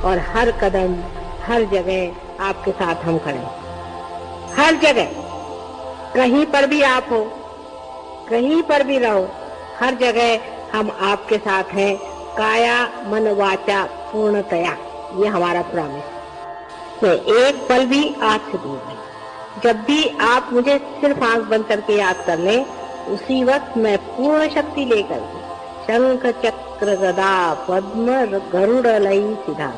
और हर कदम हर जगह आपके साथ हम खड़े। हर जगह, कहीं पर भी आप हो, कहीं पर भी रहो, हर जगह हम आपके साथ हैं, काया मन वाचा पूर्णतया। ये हमारा प्रॉमिस। मैं एक पल भी आपसे दूर नहीं। जब भी आप मुझे सिर्फ आंख बंद करके याद कर लें, उसी वक्त मैं पूर्ण शक्ति लेकर शंख चक्र गदा पद्म गरुड़ लई सिधा।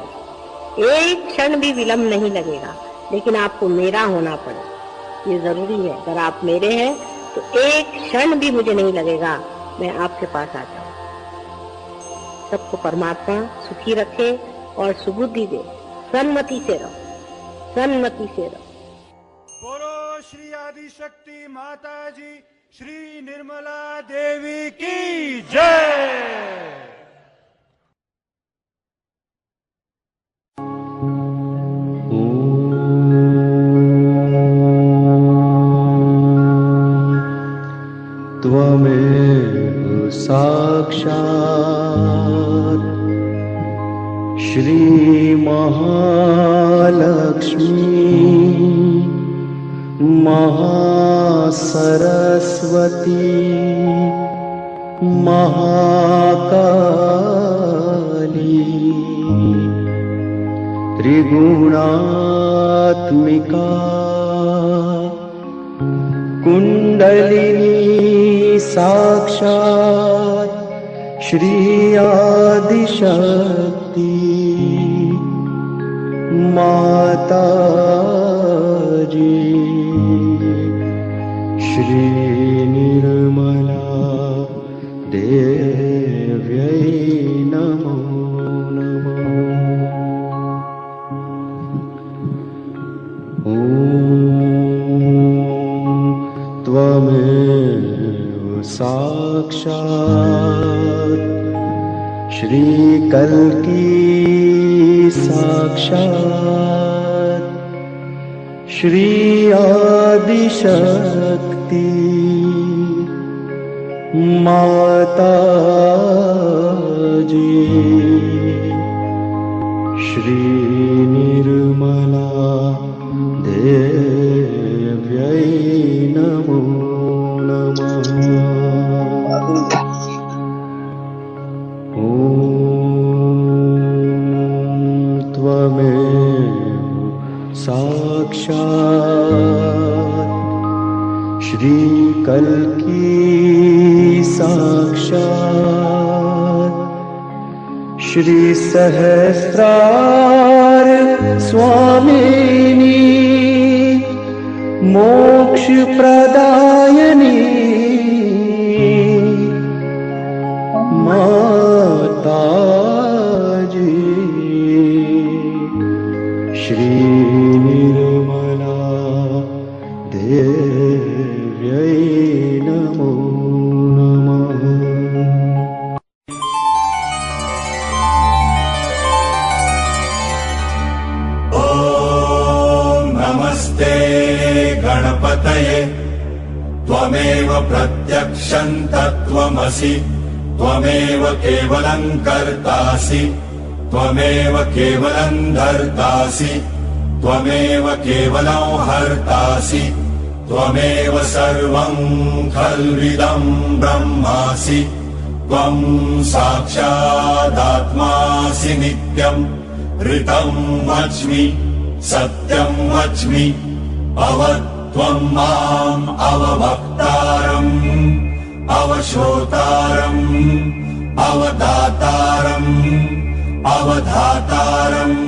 एक क्षण भी विलंब नहीं लगेगा, लेकिन आपको मेरा होना पड़े, ये जरूरी है। अगर आप मेरे हैं तो एक क्षण भी मुझे नहीं लगेगा, मैं आपके पास आ जाऊं। सबको परमात्मा सुखी रखे और सुबुद्धि दे। सन्मति से रहो, सन्मति से रहो। बोलो श्री आदि शक्ति माता जी श्री निर्मला देवी की जय। त्वमेव साक्षात् श्री महालक्ष्मी महासरस्वती महाकाली त्रिगुणात्मिका कुंडलिनी साक्षात् श्री आदिशक्ति माता जी श्री निर्मला देव्यै नमो नमः। त्वमेव साक्षात् श्री कल्की साक्षात् श्री आदिशक्ति माता जी श्री निर्मला देव्यै नमो नमः। त्वमेव साक्षात् श्री कल्की साक्षात् श्री सहस्रार स्वामिनी मोक्ष प्रदायिनी माता जी श्री निर्मला देव्यै नमो नमः। ॐ नमस्ते गणपतये त्वमेव प्रत्यक्षं तत्त्वमसि त्वमेव केवलं कर्तासि त्वमेव केवलं धर्तासि त्वमेव केवलं हर्तासि त्वमेव सर्वं खल्विदं ब्रह्मासि त्वं साक्षादात्मासि नित्यं ऋतं वच्मि सत्यं वच्मि अवत्वं माम् अवभक्तारम् अवश्रोतारम् अवदातारम् अवधातारम्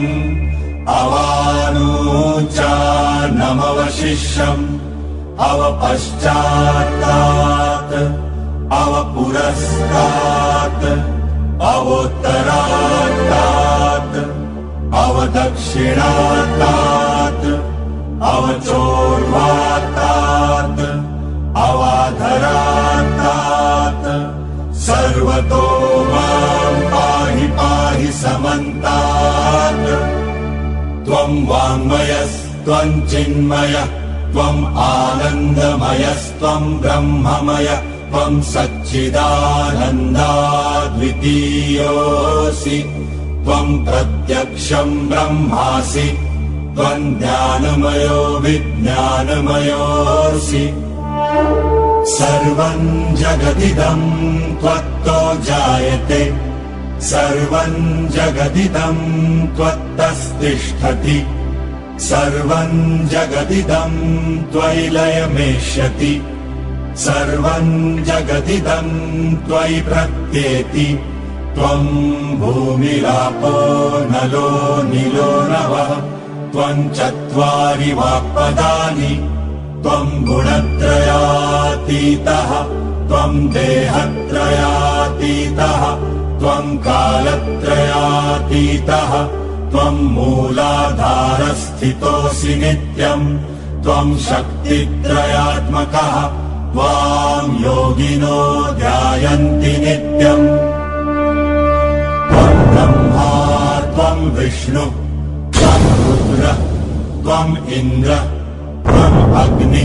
अवानूचानमवशिष्यम् अवपश्चात्तात् अवपुरस्तात् अवोत्तरात्तात् अवदक्षिणात्तात् अवचोर्वात्तात् अवाधरात्तात् सर्वतो मां पाहि पाहि समन्तात्। त्वं वाङ्मयस्त्वं चिन्मयः त्वं आनन्दमयस्त्वं ब्रह्ममय त्वं सच्चिदानन्दाद्वितीयोऽसि त्वं प्रत्यक्षं ब्रह्मासि त्वं ज्ञानमयो विज्ञानमयोऽसि सर्वं जगदिदं त्वत्तो जायते सर्वं जगदिदं त्वत्तस्तिष्ठति सर्वं जगदिदं त्वयि लयमेष्यति सर्वं जगदिदं त्वयि प्रत्येति त्वं भूमिरापो नलो नीलो नभः त्वं चत्वारि वाक्पदानि त्वं गुणत्रयातीतः त्वं देहत्रयातीतः त्वं कालत्रयातीतः त्वं मूलाधारस्थितोऽसि नित्यम् त्वं शक्तित्रयात्मकः त्वां योगिनो ध्यायन्ति नित्यम् त्वं ब्रह्मा त्वं विष्णु त्वं रुद्र त्वं इन्द्र त्वं अग्नि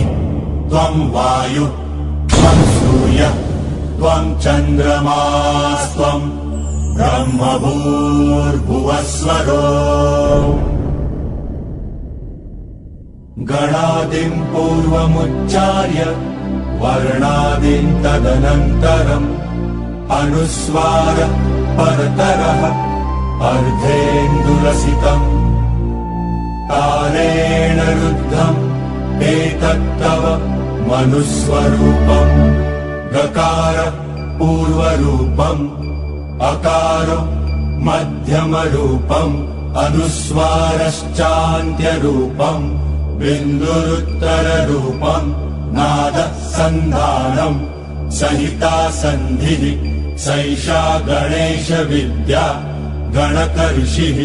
त्वं वायु त्वं सूर्य त्वं चन्द्रमास्त्वं ब्रह्मभूर्भुवस्वरो गणादिं पूर्वमुच्चार्य वर्णादिं तदनन्तरम् अनुस्वार परतरः अर्धेन्दुरसितम् तालेण रुद्धम् एतत्तव मनुस्वरूपम् गकार पूर्वरूपम् अकार मध्यमरूपम् अनुस्वारश्चान्त्यरूपम् बिन्दुरुत्तररूपम् नादः सन्धानम् सहिता सन्धिः सैषा गणेश विद्या गणकर्षिः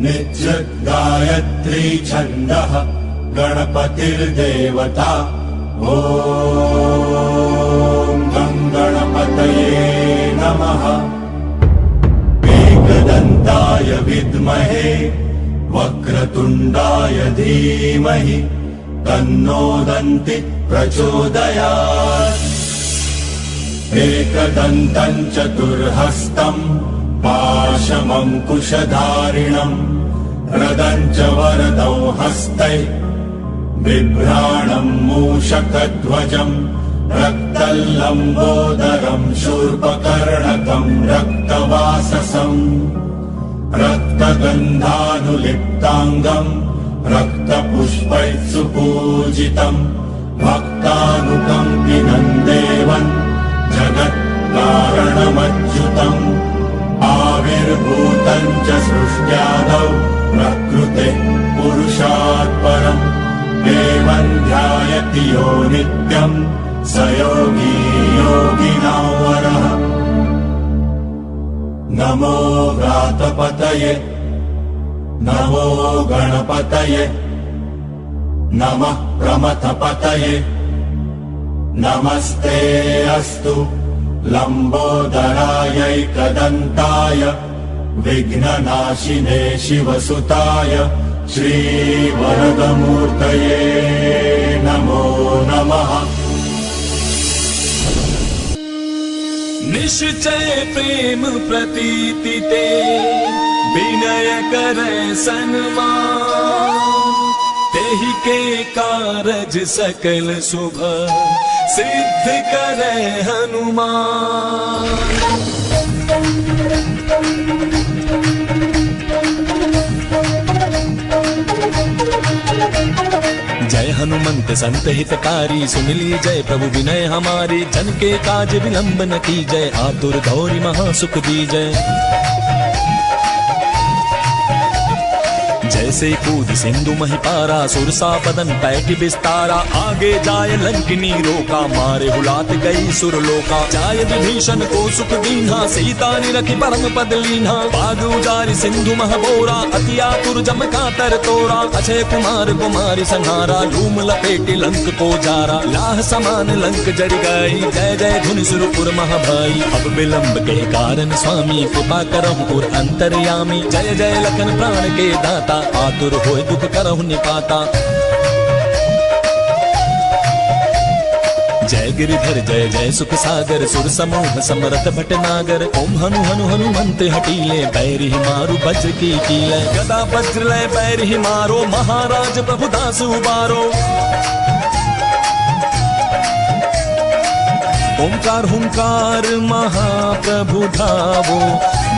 निजृत् गायत्री छन्दः गणपतिर्देवता ॐ गं गणपतये नमः एकदन्ताय विद्महे वक्रतुण्डाय धीमहि तन्नो दन्ति प्रचोदयात् एकदन्तं चतुर्हस्तम् पाशमङ्कुशधारिणम् रदं च वरदौ हस्तै बिभ्राणम् मूषकध्वजम् रक्तल्लम्बोदरम् शूर्पकर्णकम् रक्तवाससम् रक्तगन्धानुलिप्ताङ्गम् रक्तपुष्पैः सुपूजितम् भक्तानुकम्पिनम् देवम् जगत्कारणमच्युतम् आविर्भूतम् च सृष्ट्यादौ प्रकृतेः पुरुषात् परम् देवम् ध्यायति यो नित्यम् स योगी योगिनां वरः नमो व्रातपतये नमो गणपतये नमः प्रमथपतये नमस्ते अस्तु लम्बोदरायैकदन्ताय विघ्ननाशिने शिवसुताय श्रीवरदमूर्तये नमो नमः निश्चय प्रेम प्रतीति ते विनय करे सन्मान तेहि के कारज सकल शुभ सिद्ध करे हनुमान जय हनुमंत संत हितकारी सुन ली जय प्रभु विनय हमारी जन के काज विलंब न की जय आतुर गौरी महासुख दी जय जैसे कूद सिंधु महिपारा सुरसा बदन पैठ बिस्तारा आगे जाय लंकिनी रोका मारे हुलात गई सुरलोका जाय विभीषण को सुख दीन्हा सीता निरखी परम पद लीन्हा बाग उजारि सिंधु महबोरा अति आतुर जम का तर तोरा अक्षय कुमार कुमारी संहारा धूम लपेटी लंक को जारा लाह समान लंक जड़ गई जय जय धुनि सुरपुर महाभाई अब विलंब के कारण स्वामी कृपा करहु और अंतर्यामी जय जय लखन प्राण के दाता आतुर होय दुख करहु निपाता जय गिरिधर जय जय सुख सागर सुर समूह समरथ भटनागर ओम हनु हनु हनुमंत हटीले पैर ही मारू बज की कीले गदा वज्र लय पैर ही मारो महाराज प्रभु दास उबारो ओंकार हुंकार महाप्रभु धावो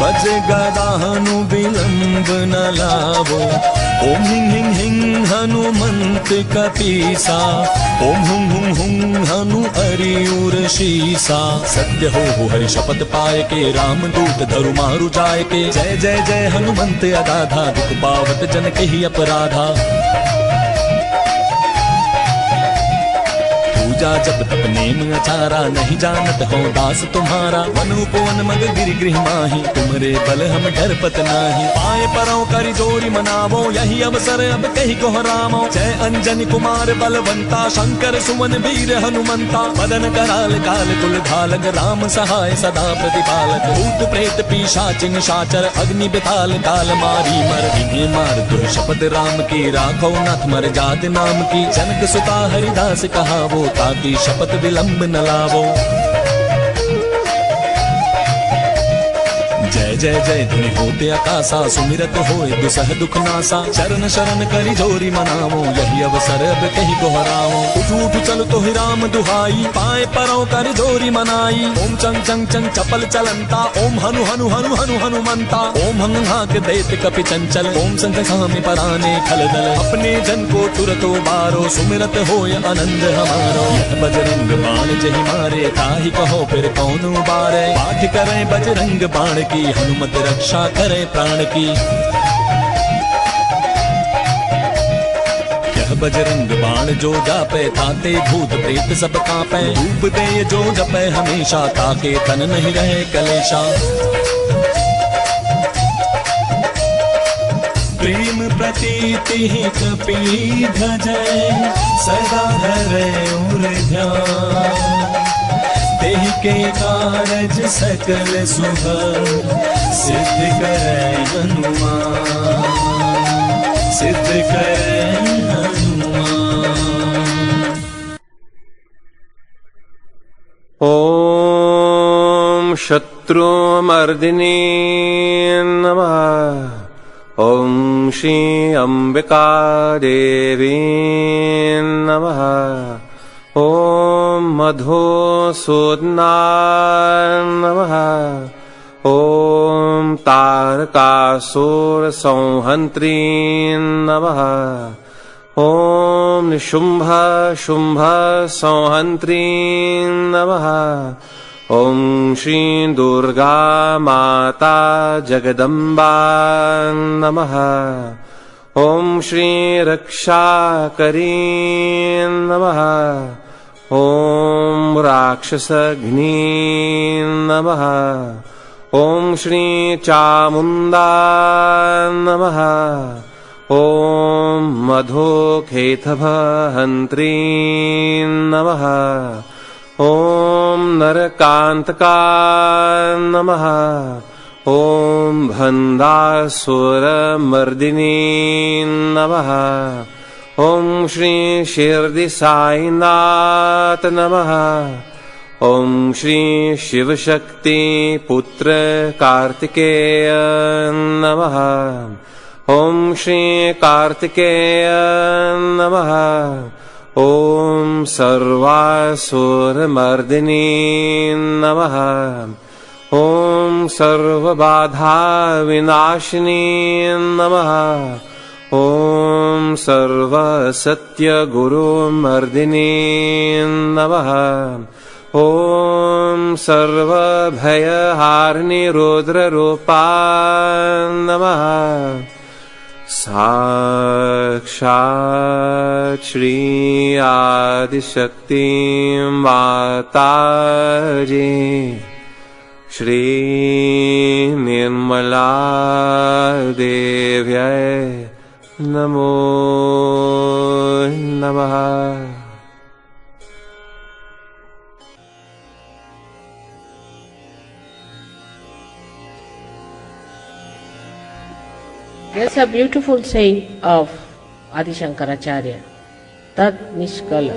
बज गदाहनु विलंब न लावो ओम हिंग हिंग हिंग हनुमंत कपीसा ओम हुं हुं हुं हनु अरियुर शीसा सत्य हो हरि शपथ पाए के राम दूत धरु मारु जाय के जय जय जय हनुमंत अगाधा दुख पावत जन के ही अपराधा पूजा जब तप नेम अचारा नहीं जानत हो दास तुम्हारा वन उपवन मग गिरि गृह माही तुमरे बल हम डर पत नाही पाए परों करि जोरी मनावो यही अवसर अब कही को रामो जय अंजनी कुमार बलवंता शंकर सुमन वीर हनुमंता मदन कराल काल कुल धालक राम सहाय सदा प्रतिपालक भूत प्रेत पिशाच निशाचर अग्नि बिताल काल मारी मर इन्हें मार तुम शपथ राम की राखो नाथ मर जात नाम की जनक सुता हरिदास कहावो ताकि शपथ विलंब न लावो जय जय जय धुनि होते आकाशा सुमिरत होए दुसह दुख नासा चरण शरण करि जोरी मनावो यही अवसर अब कहीं को हराओ उठ उठ चल तो ही राम दुहाई पाए परों करि जोरी मनाई ओम चंग चंग चंग चपल चलंता ओम हनु हनु हनु हनु हनुमंता ओम हंग हाक देत कपि चंचल ओम संग सामि पराने खल दल अपने जन को तुरत उबारो सुमिरत होय आनंद हमारो यह बजरंग बाण जहि मारे ताहि कहो फिर कौन उबारे पाठ करें बजरंग बाण की हनुमत रक्षा करे प्राण की यह बजरंग बाण जो जापे ताते भूत प्रेत सब कांपे धूप दे जो जपे हमेशा ताके तन नहीं रहे कलेशा प्रेम प्रतीति ही कपी धजय सदा धरे उर ध्यान तेहि के कारज सकल सुभ सिद्ध करे हनुमान सिद्ध करे हनुमान। ओम शत्रुमर्दिनी नमः ओम श्री अंबिका देवी नमः ओम मधुसूदनाय नमः ओम तारकासुर संहन्त्री नमः ओम निशुंभ शुंभ संहन्त्री नमः ओम श्री दुर्गा माता जगदम्बा नमः ओम श्री रक्षाकरी नमः ओम राक्षसघ्नी नमः ओम श्री चामुंडा नमः ओम मधुकेतभहन्त्री नमः ओम नरकांतका नमः ओम भंडासुरमर्दिनी नमः ओम श्री शिरडी साईनाथ नमः ओम श्री शिवशक्ति पुत्र कार्तिकेय नमः ओम श्री कार्तिकेय नमः ओम सर्वासुरमर्दिनी नमः ओम सर्वबाधा विनाशिनी नमः ओम सर्वसत्य गुरुमर्दिनी नमः ओम सर्वभयहारिणी रुद्ररूपा नमः साक्षात् श्री आदिशक्ति माताजी श्री निर्मला देव्यै नमो नमः। There's a beautiful saying of Adi Shankaracharya, Tad Nishkala.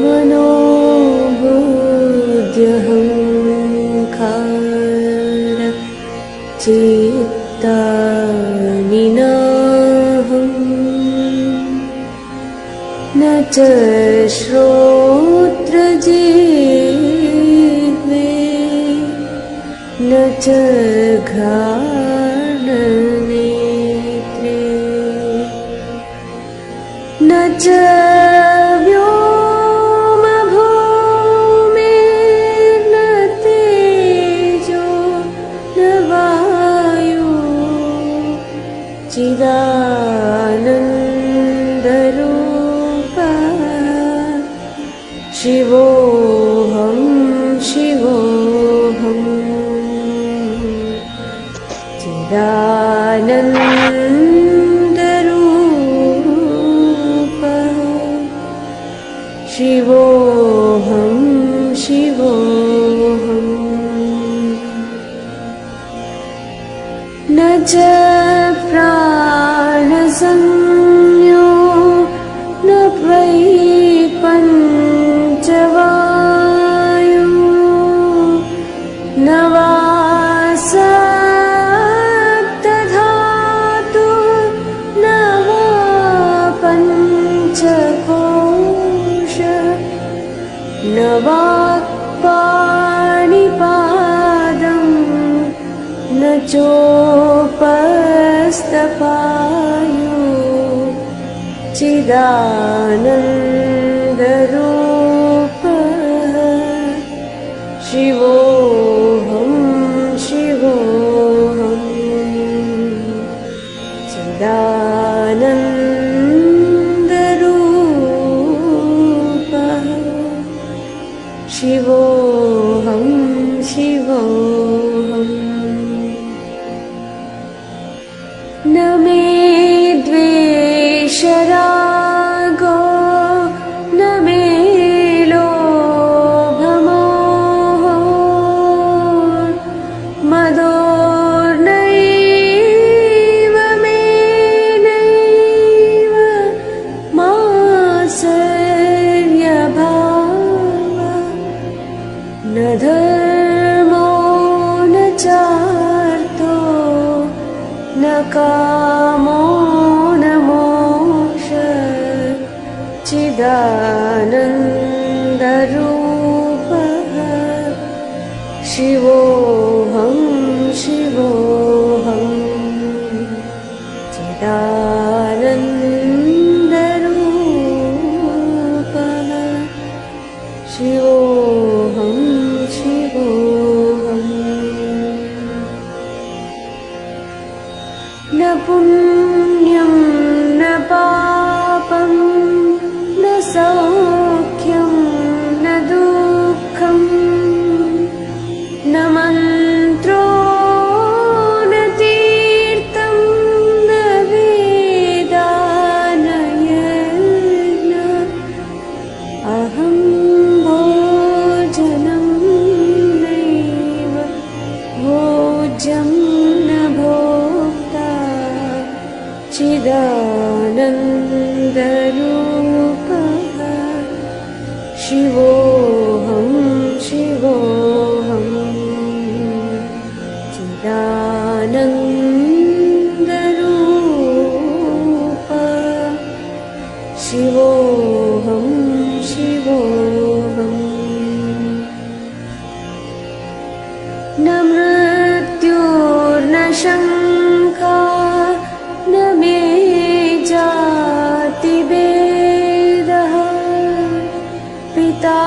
Mano बुद्ध्यहंकार चित्तानि नाहम् न च श्रोत्रजिह्वे न च घ्राणनेत्रे न च व्योमभूमिर्न तेजो न वायु चिदानन्दरूपः शिवोऽहं शिवोऽहम् चिदानन्दरूपः शिवोऽहं शिवोऽहम् न च प्राणसंज्ञो न वै पञ्चवायु न वा सप्तधातु न वा पञ्चकोश न वाक्पाणिपादं न चोपस्थपायु चिदानन्दरूपः शिवोऽहं शिवोऽहम् चिदानन्दरूपः शिवोऽहं शिवोऽहम् न मे द्वेषरागो न मे लोभमोहो मदोर्नैव मे नैव मात्सर्यभावः न धर्मो न चार्थो न कामो न मोक्षः चिदानन्दरूपः शिवोऽहं शिवोऽहम् चिदानन्दरूपः शिवोऽहं शिवोऽहम् न पुण्यं न पापं न सौख्यं न दुःखं न मन्त्रो न तीर्थं न वेदा न यज्ञ अहं भोजनं नैव भोज्यं न भोक्ता चिदानन्दरूपः शिवोऽहं शिवोऽहम् चिदानन्दरूपः शिवोऽहं शिवोऽहम् न मृत्युर्न शङ्का न मे जातिभेदः पिता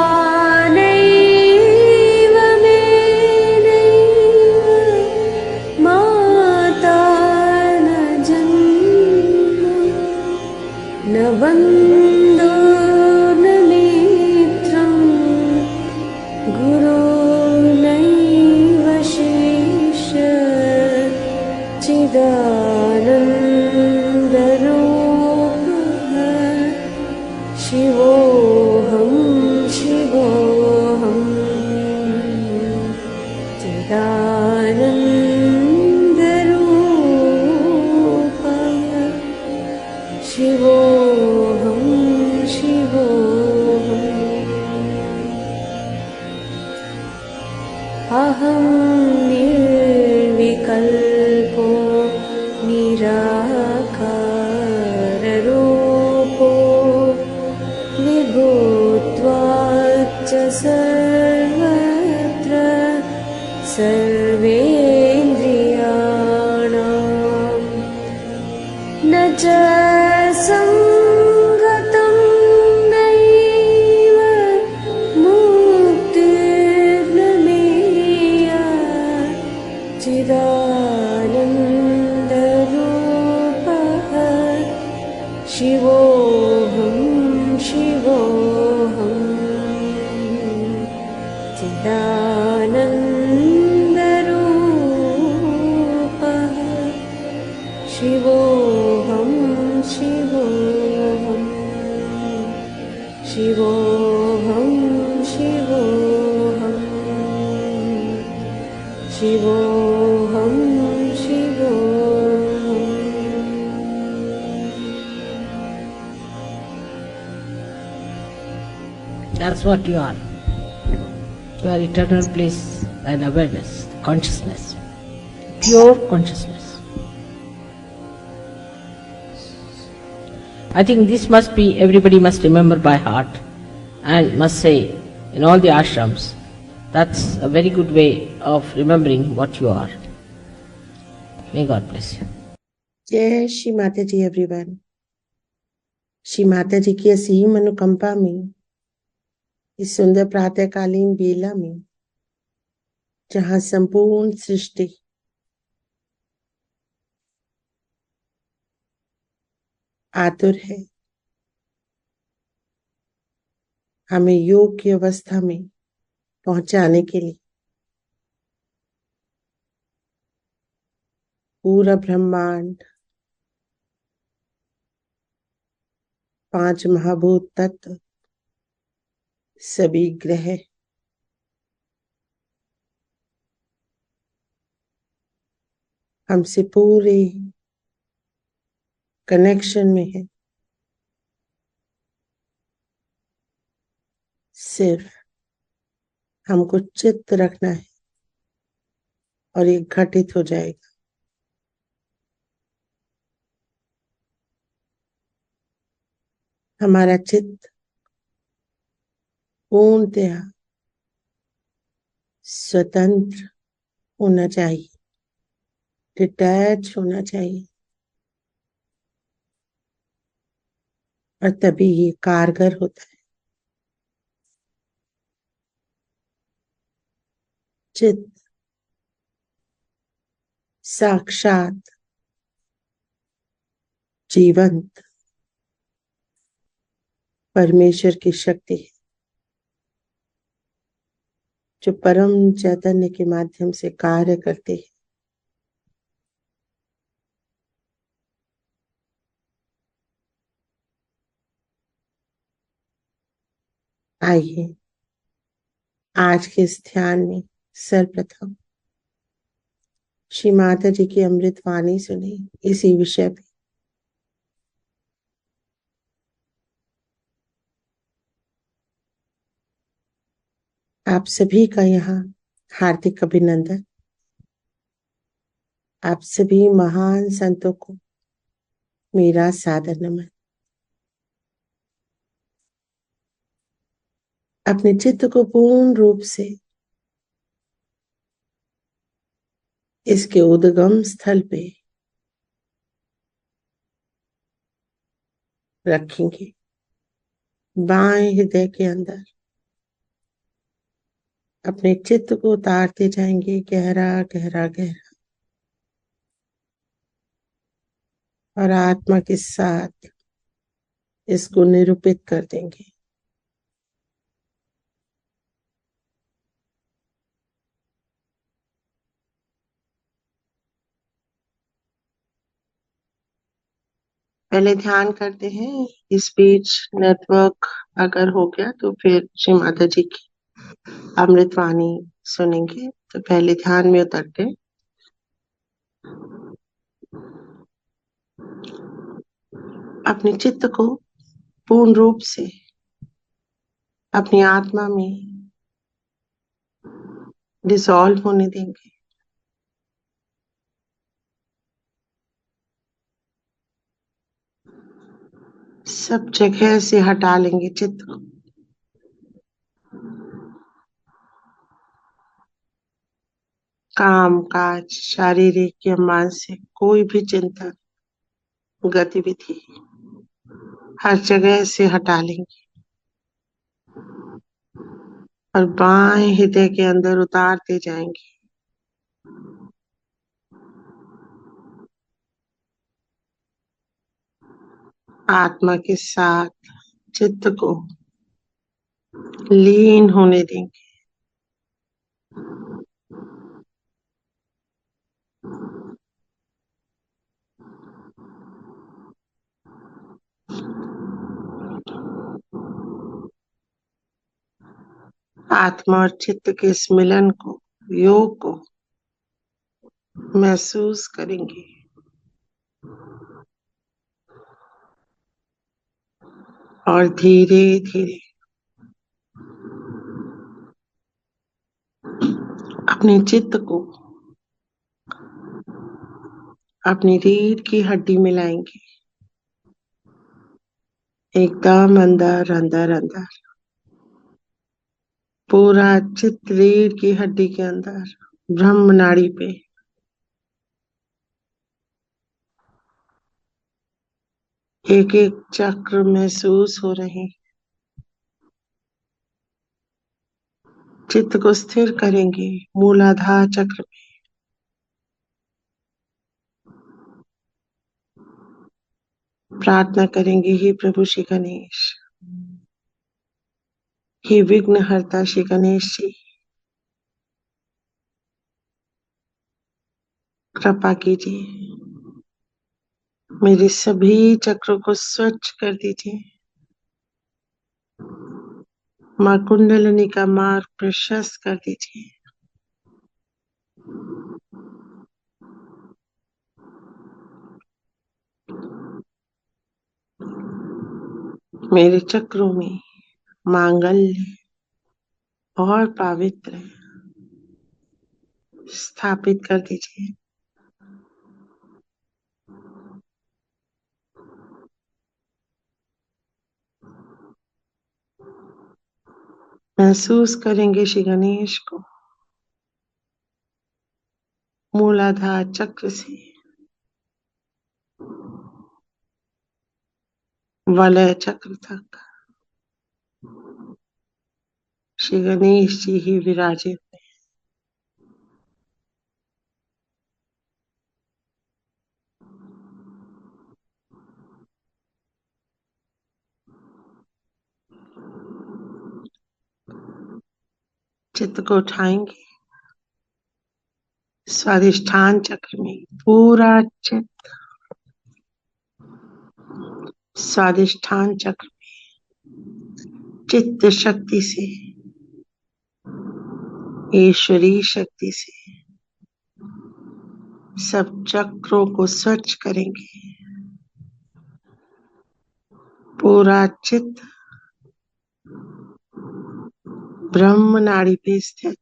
नैव मे नैव माता न जन्म न बन्धो न मित्रं गुरुर्नैव शिष्यः चिदानन्दरूपः शिवोऽहं शिवोऽहम् चिदानन्दरूपः शिवोऽहं शिवोऽहम् निर्विकल्पो निराकाररूपो विभूत्वाच्च सर्वत्र सर्वेन्द्रियाणां न च सङ्गतं नैव मुक्तिर्नमेया चिदानन्दरूपः शिवोऽहं शिवोऽहम् चिदानन्दरूपः शिवोऽहं शिवोऽहम् शिवोऽहं शिवोऽहम् शिवोऽहं शिवोऽहम् That's what you are. You are eternal bliss and awareness, consciousness, pure consciousness. I think this must be, everybody must remember by heart and must say in all the ashrams. That's a very good way of remembering what you are. May God bless you. जय श्री माता जी everyone. Shri Mata जी की असीम अनुकंपा में इस सुंदर प्रातःकालीन बेला में जहाँ संपूर्ण सृष्टि आतुर है हमें योग की अवस्था में पहुंचाने के लिए, पूरा ब्रह्मांड, 5 महाभूत तत्व, सभी ग्रह हमसे पूरे कनेक्शन में है। सिर्फ हमको चित्त रखना है और ये घटित हो जाएगा। हमारा चित्त पूर्णतया स्वतंत्र होना चाहिए, डिटैच होना चाहिए, और तभी ये कारगर होता है। चित्त साक्षात जीवंत परमेश्वर की शक्ति है जो परम चैतन्य के माध्यम से कार्य करते हैं। आइए आज के इस ध्यान में सर्वप्रथम श्री माता जी की अमृत वाणी सुने इसी विषय पे। आप सभी का यहाँ हार्दिक अभिनंदन। आप सभी महान संतों को मेरा सादर नमन। अपने चित्त को पूर्ण रूप से इसके उद्गम स्थल पे रखेंगे, बाएं हृदय के अंदर। अपने चित्त को उतारते जाएंगे गहरा गहरा गहरा, और आत्मा के साथ इसको निरूपित कर देंगे। पहले ध्यान करते हैं। इस बीच नेटवर्क अगर हो गया तो फिर श्री माता जी की अमृतवाणी सुनेंगे। तो पहले ध्यान में उतरते हैं। अपने चित्त को पूर्ण रूप से अपनी आत्मा में डिसॉल्व होने देंगे। सब जगह से हटा लेंगे चित्त को। काम काज, शारीरिक या मानसिक कोई भी चिंतन, गतिविधि हर जगह से हटा लेंगे और बाएं हृदय के अंदर उतारते जाएंगे। आत्मा के साथ चित्त को लीन होने देंगे। आत्मा और चित्त के इस मिलन को, योग को महसूस करेंगे। और धीरे धीरे अपने चित्त को अपनी रीढ़ की हड्डी में लाएंगे। एकदम अंदर अंदर अंदर पूरा चित्त रीढ़ की हड्डी के अंदर ब्रह्म नाड़ी पे एक एक चक्र महसूस हो रहे। चित्त को स्थिर करेंगे मूलाधार चक्र में। प्रार्थना करेंगे, हे प्रभु श्री गणेश, हे विघ्नहर्ता श्री गणेश जी, कृपा कीजिए, मेरे सभी चक्रों को स्वच्छ कर दीजिए। मां कुंडलिनी का मार्ग प्रशस्त कर दीजिए। मेरे चक्रों में मांगल्य और पावित्र स्थापित कर दीजिए। महसूस करेंगे श्री गणेश को मूलाधार चक्र से वलय चक्र तक श्री गणेश जी ही विराजित हैं। चित्त को उठाएंगे स्वाधिष्ठान चक्र में। पूरा चित्त स्वाधिष्ठान चक्र में चित्त शक्ति से, ईश्वरीय शक्ति से सब चक्रों को स्वच्छ करेंगे। पूरा चित्त ब्रह्म नाड़ी पे स्थित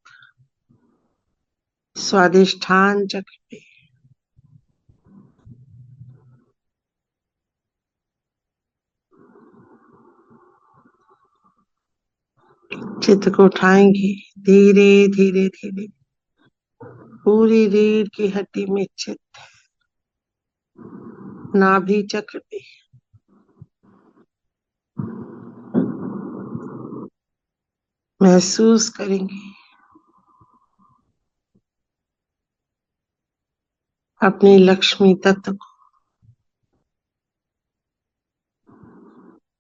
स्वाधिष्ठान चक्र पे चित्त को उठाएंगे। धीरे धीरे धीरे पूरी रीढ़ की हड्डी में चित्त, नाभि चक्र पे महसूस करेंगे अपनी लक्ष्मी तत्व को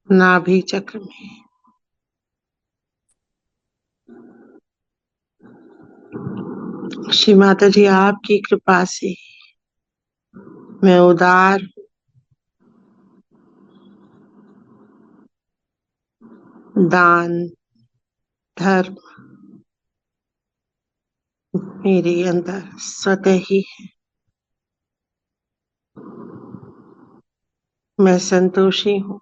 नाभि चक्र में। श्री माता जी आपकी कृपा से मैं उदार दान धर्म मेरे अंदर स्वतः ही है। मैं संतोषी हूँ।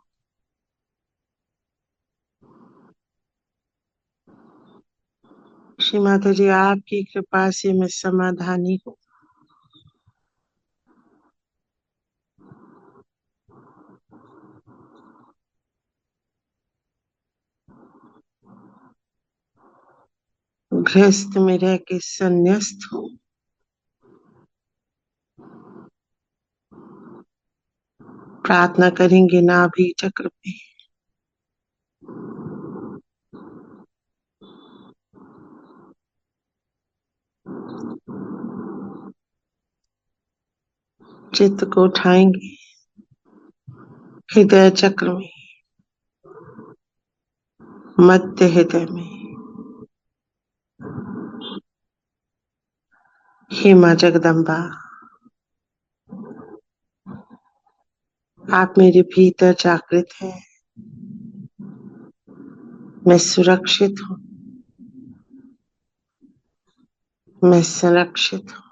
श्री माता जी, आपकी कृपा से मैं समाधानी हूँ। गृहस्थ में रह के संन्यास्त हूँ। प्रार्थना करेंगे नाभि चक्र पे। चित्त को उठाएंगे हृदय चक्र में, मध्य हृदय में। हे माँ जगदम्बा, आप मेरे भीतर जागृत हैं। मैं सुरक्षित हूँ, मैं संरक्षित हूँ।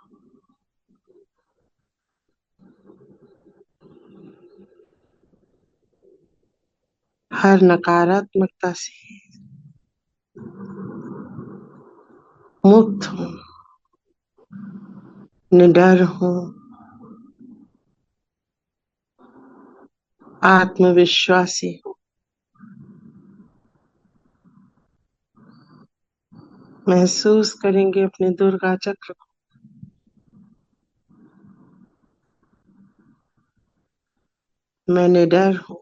हर नकारात्मकता से मुक्त हूँ, निडर हूँ, आत्मविश्वासी हूँ। महसूस करेंगे अपने दुर्गा चक्र को। मैं निडर हूँ,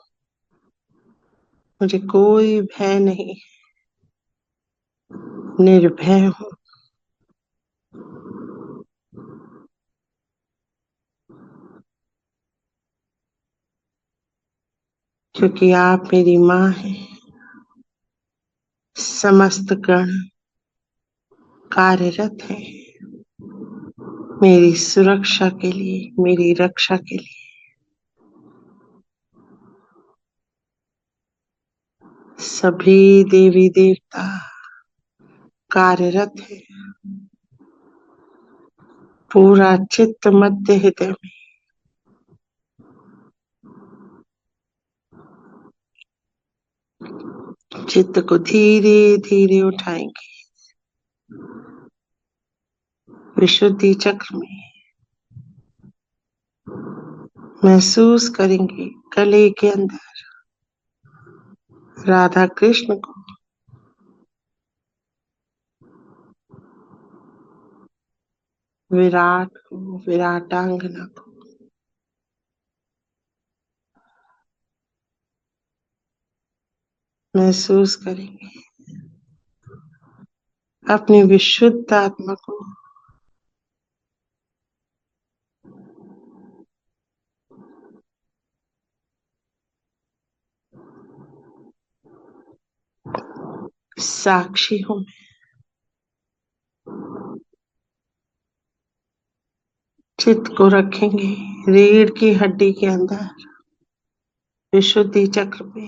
मुझे कोई भय नहीं, निर्भय हूँ। क्योंकि आप मेरी माँ हैं। समस्त गण कार्यरत है मेरी सुरक्षा के लिए, मेरी रक्षा के लिए। सभी देवी देवता कार्यरत है पूरा चित्त मध्य हृदय में। चित्त को धीरे धीरे उठाएंगे विशुद्धि चक्र में। महसूस करेंगे गले के अंदर राधा कृष्ण को। विराट को, विराटांगना को। महसूस करेंगे अपनी विशुद्ध आत्मा को। साक्षी हूं मैं। चित्त को रखेंगे रीढ़ की हड्डी के अंदर विशुद्धि चक्र पे।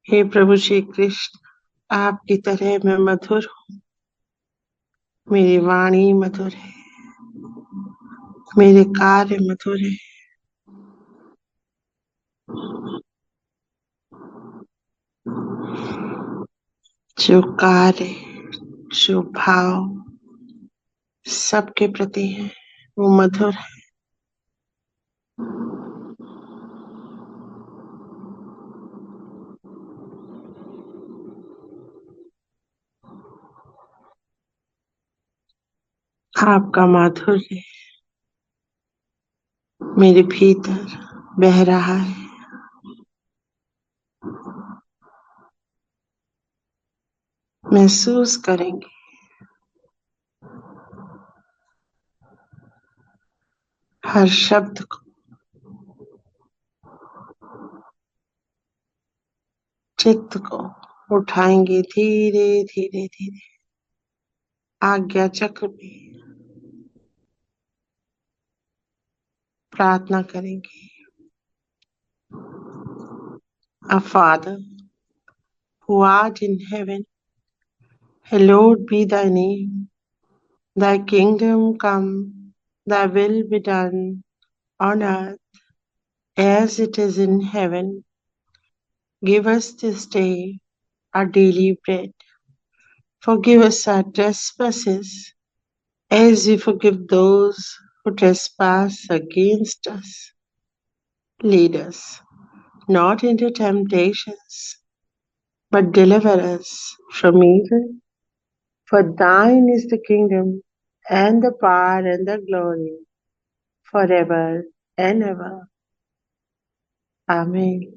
हे प्रभु श्री कृष्ण, आपकी तरह मैं मधुर हूँ। मेरी वाणी मधुर है, मेरे कार्य मधुर है। जो कार्य, जो भाव सबके प्रति है वो मधुर है। आपका माधुर्य मेरे भीतर बह रहा है। महसूस करेंगे हर शब्द को। चित्त को उठाएंगे धीरे धीरे धीरे आज्ञा चक्र में। प्रार्थना करेंगे, Our Father, who art in heaven, hallowed be thy name. Thy kingdom come, thy will be done on earth as it is in heaven. Give us this day our daily bread. Forgive us our trespasses, as we forgive those who trespass against us. Lead us not into temptations, but deliver us from evil. For thine is the kingdom, and the power, and the glory, forever and ever. Amen.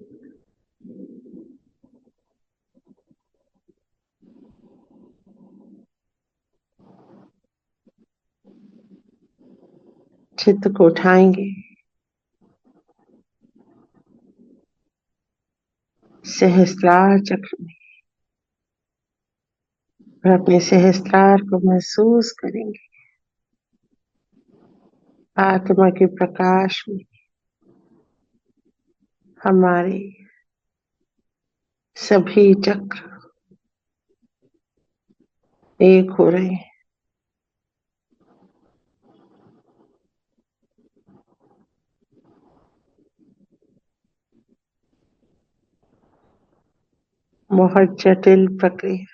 चित्त को उठाएंगे, सहस्त्रार चक्र में, और अपने सहस्त्रार को महसूस करेंगे। आत्मा के प्रकाश में हमारे सभी चक्र एक हो रहे हैं। बहुत जटिल प्रक्रिया,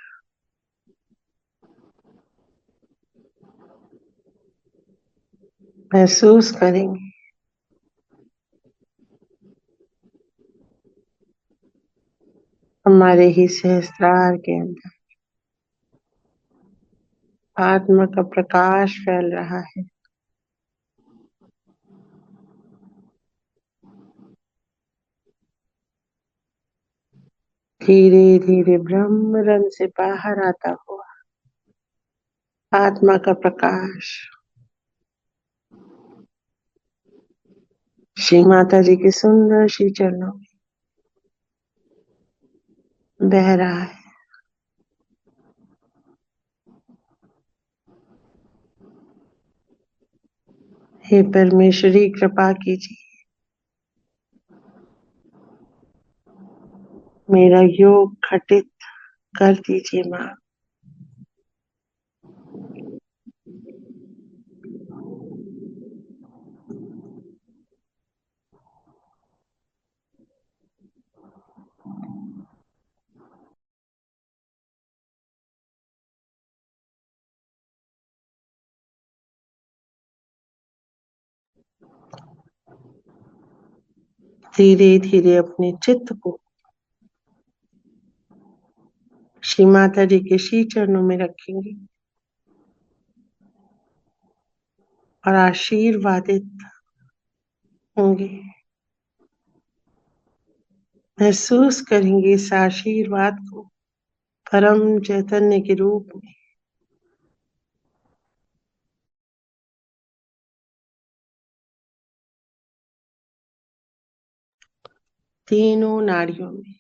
महसूस करेंगे। हमारे ही सहस्त्रार के अंदर आत्मा का प्रकाश फैल रहा है। धीरे धीरे ब्रह्म रंग से बाहर आता हुआ आत्मा का प्रकाश श्री माता जी के सुंदर श्री चरणों में बह रहा है। हे परमेश्वरी, कृपा कीजिए, मेरा योग घटित कर दीजिए माँ। धीरे धीरे अपने चित्त को श्री माता जी के श्री चरणों में रखेंगे और आशीर्वादित होंगे। महसूस करेंगे इस आशीर्वाद को परम चैतन्य के रूप में। तीनों नाड़ियों में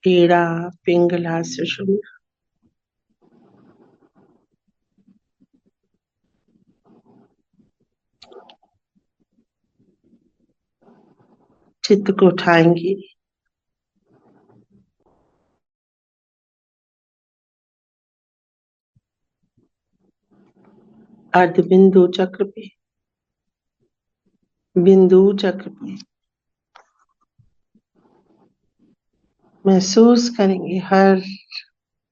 पीड़ा, पिंगला, सुषुम्ना, चित्त को उठाएंगे, अर्ध बिंदु चक्र पे, बिंदु चक्र पे महसूस करेंगे हर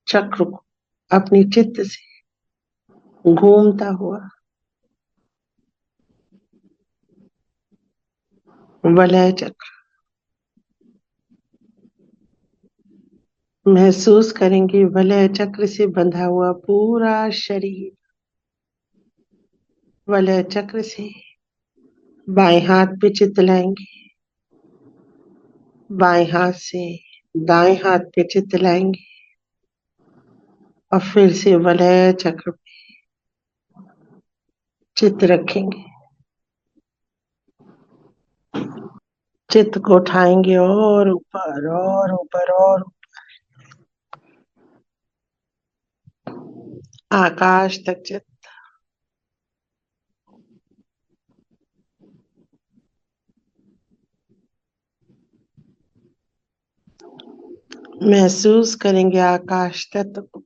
चक्र को अपनी चित्त से घूमता हुआ। वलय चक्र महसूस करेंगे, वलय चक्र से बंधा हुआ पूरा शरीर। वलय चक्र से बाएं हाथ पे चित्त लाएंगे, बाएं हाथ से दाएं हाथ पे चित्त लाएंगे और फिर से वलय चक्र पे चित्त रखेंगे। चित्त को उठाएंगे और ऊपर और ऊपर और आकाश तक चित्त। महसूस करेंगे आकाश तत्व को।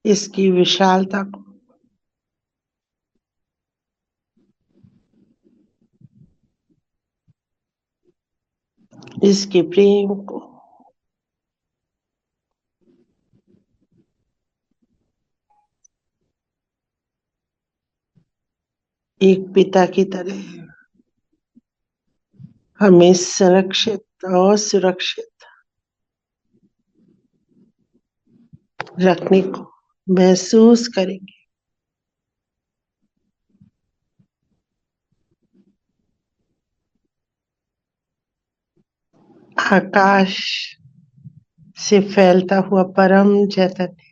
इसकी विशालता को, इसके प्रेम को, एक पिता की तरह हमें संरक्षित और सुरक्षित रखने को महसूस करेंगे। आकाश से फैलता हुआ परम चैतन्य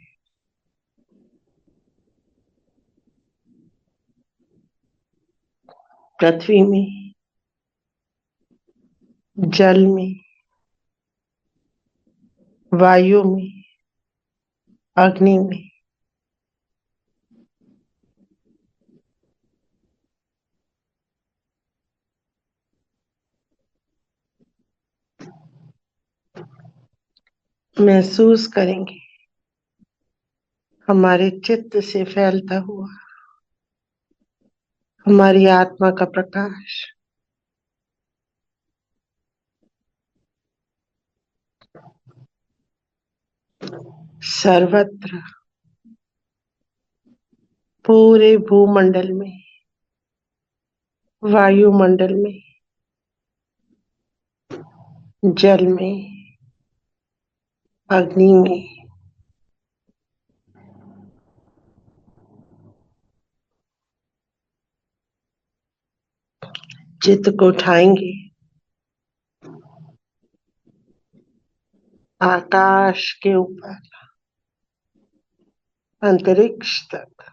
पृथ्वी में, जल में, वायु में, अग्नि में, महसूस करेंगे। हमारे चित्त से फैलता हुआ हमारी आत्मा का प्रकाश सर्वत्र, पूरे भूमंडल में, वायुमंडल में, जल में, अग्नि में, चित्त को उठाएंगे आकाश के ऊपर, अंतरिक्ष तक,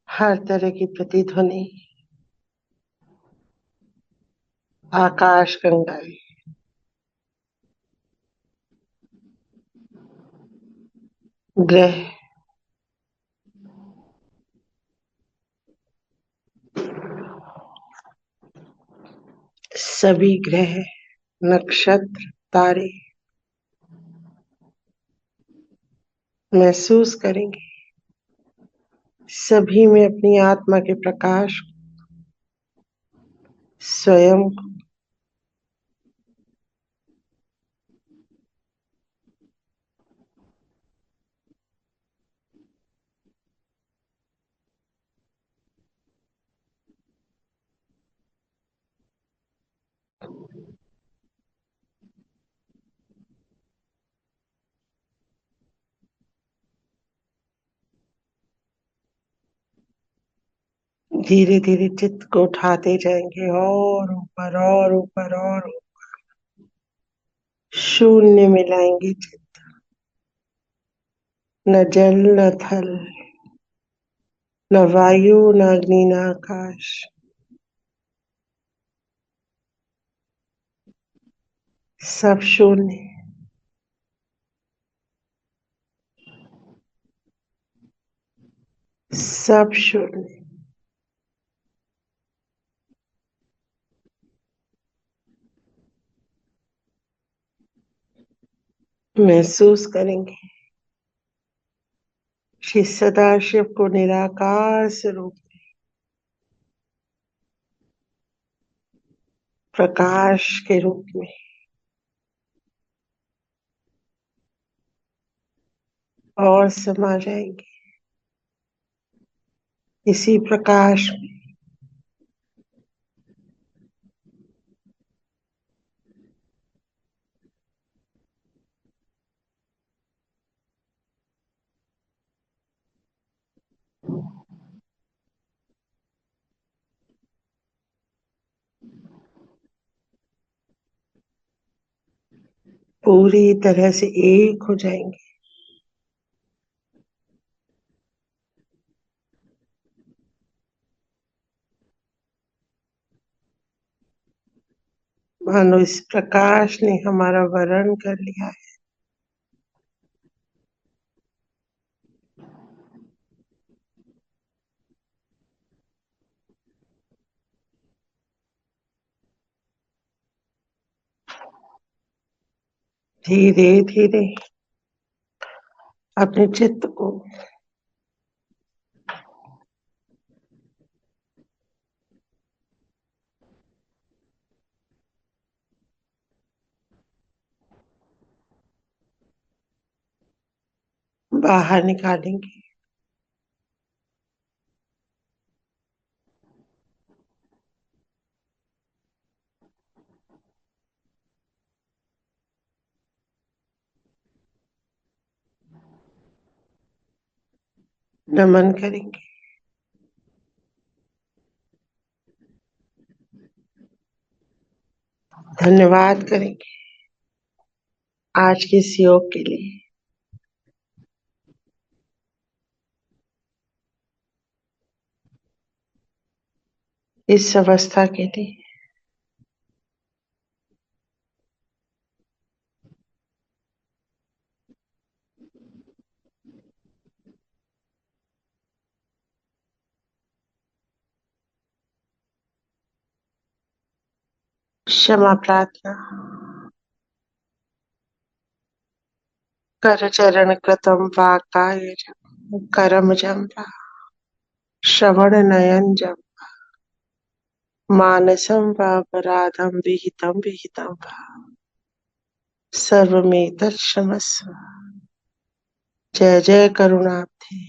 हर तरह की प्रतिध्वनि, आकाश गंगाएं, ग्रह, सभी ग्रह, नक्षत्र, तारे महसूस करेंगे। सभी में अपनी आत्मा के प्रकाश, स्वयं धीरे धीरे चित्त को उठाते जाएंगे और ऊपर और ऊपर और शून्य में लाएंगे चित्त। न जल, न थल, न वायु, न अग्नि, न आकाश, सब शून्य। सब शून्य महसूस करेंगे। श्री सदाशिव को निराकार स्वरूप प्रकाश के रूप में और समा जाएंगे। इसी प्रकाश में पूरी तरह से एक हो जाएंगे। मानो इस प्रकाश ने हमारा वरण कर लिया है। धीरे धीरे अपने चित्त को बाहर निकालेंगे। नमन करेंगे। धन्यवाद करेंगे आज के इस योग के लिए। इस अवस्था के लिए। क्षमा प्रार्थना। कर चरण कृतम वाकाय करम जम्बा श्रवण नयन जम मानसम वापराधम विहितम विहितम वा सर्वमेतत् क्षमस्व। जय जय करुणाब्धे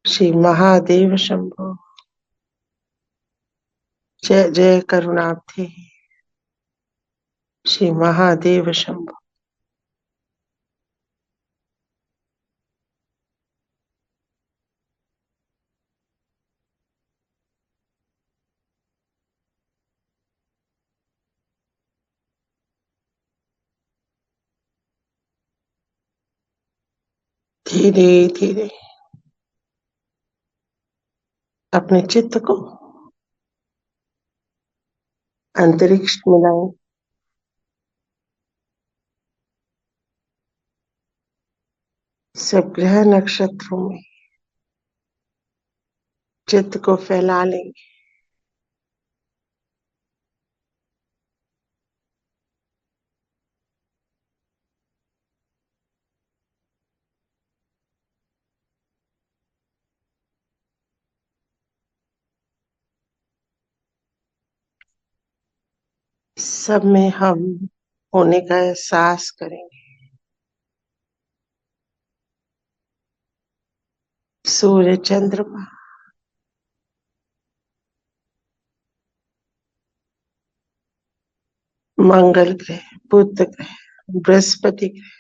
श्री महादेव शंभो। जय जय करुणाब्धे श्री महादेव शंभो। धीरे धीरे अपने चित्त को अंतरिक्ष मिलाएं। सब ग्रह नक्षत्रों में चित्त को फैला लेंगे। सब में हम होने का एहसास करेंगे। सूर्य चंद्रमा मंगल ग्रह बुध ग्रह बृहस्पति ग्रह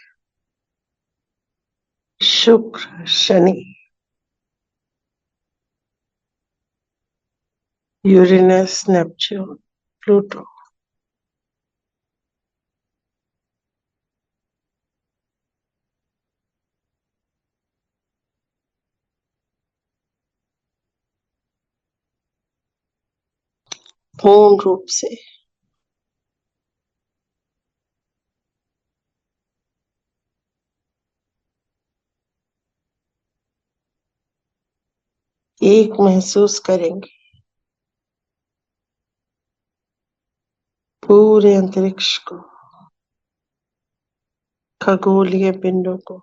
शुक्र शनि यूरेनस नेपच्यून प्लूटो पूर्ण रूप से एक महसूस करेंगे। पूरे अंतरिक्ष को खगोलीय पिंडों को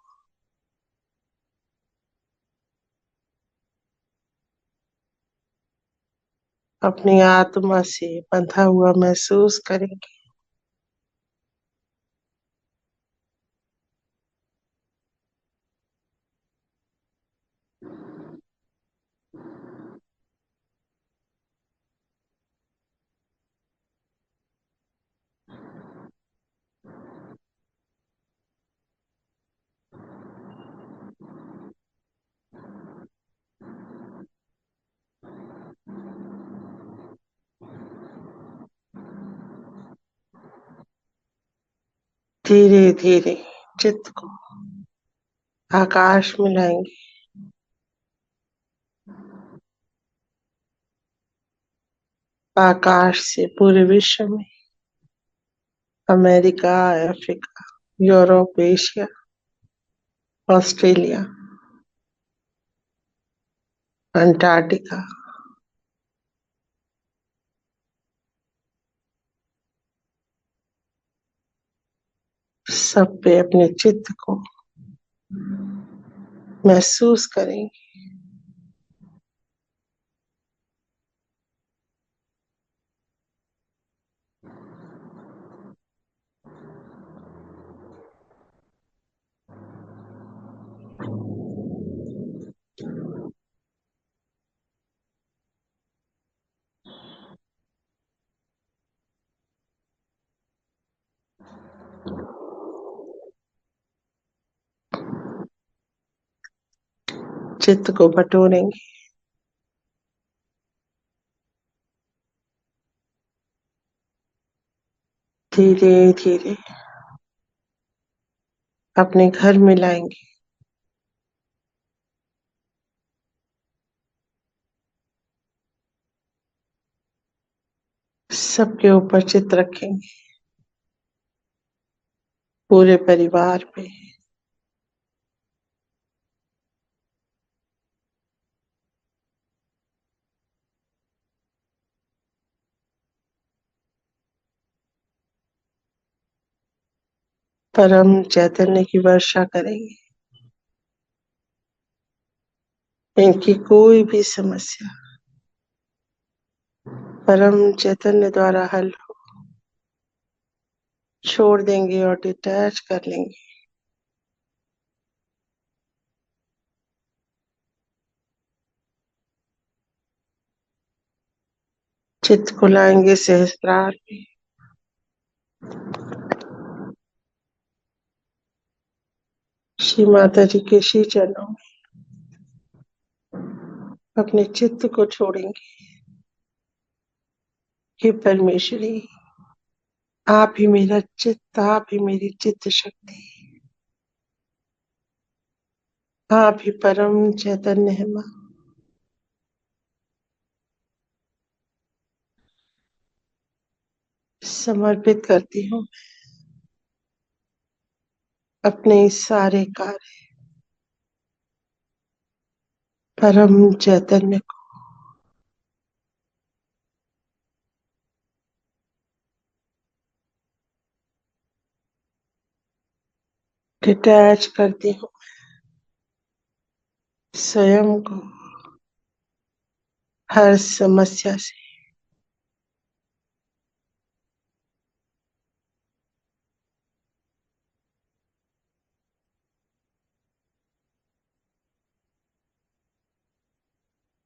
अपनी आत्मा से बंधा हुआ महसूस करेंगे। धीरे धीरे चित्त को आकाश में लाएंगे। आकाश से पूरे विश्व में America Africa Europe Asia Australia Antarctica सब पे अपने चित्त को महसूस करेंगे। चित्त को बटोरेंगे। धीरे धीरे अपने घर में लाएंगे। सबके ऊपर चित्त रखेंगे, पूरे परिवार पे। परम चैतन्य की वर्षा करेंगे। इनकी कोई भी समस्या परम चैतन्य द्वारा हल छोड़ देंगे और डिटैच कर लेंगे। चित्त को लाएंगे सहस्त्रार में। श्री माता जी के श्री चरणों में अपने चित्त को छोड़ेंगे। हे परमेश्वरी, आप ही मेरा चित्त, आप ही मेरी चित्त शक्ति, आप ही परम चैतन्य है माँ। समर्पित करती हूँ अपने सारे कार्य परम चैतन्य को। डिटैच करती हूँ स्वयं को हर समस्या से।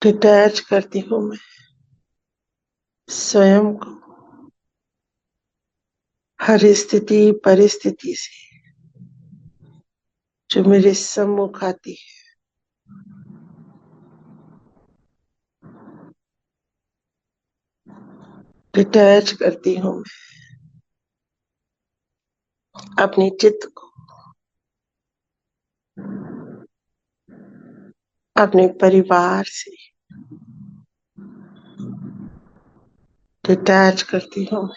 डिटैच करती हूँ मैं स्वयं को हर स्थिति परिस्थिति से जो मेरे सम्मुख आती है। डिटैच करती हूँ मैं अपने चित्त को अपने परिवार से। डिटैच करती हूँ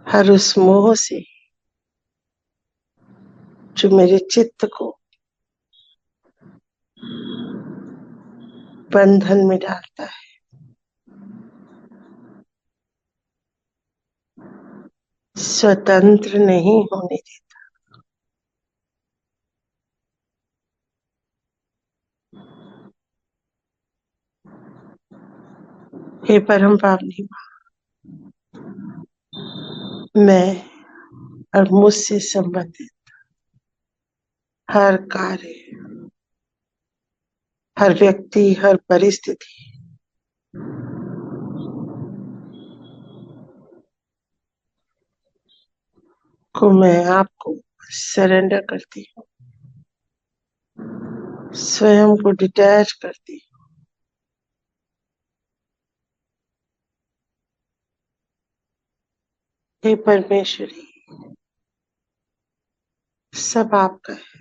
हर उस मोह से जो मेरे चित्त को बंधन में डालता है। स्वतंत्र नहीं होने देता। हे परम पावनी माँ, मैं और मुझसे संबंधित हर कार्य, हर व्यक्ति, हर परिस्थिति को मैं आपको सरेंडर करती हूँ, स्वयं को डिटैच करती हूँ। हे परमेश्वरी, सब आपका है।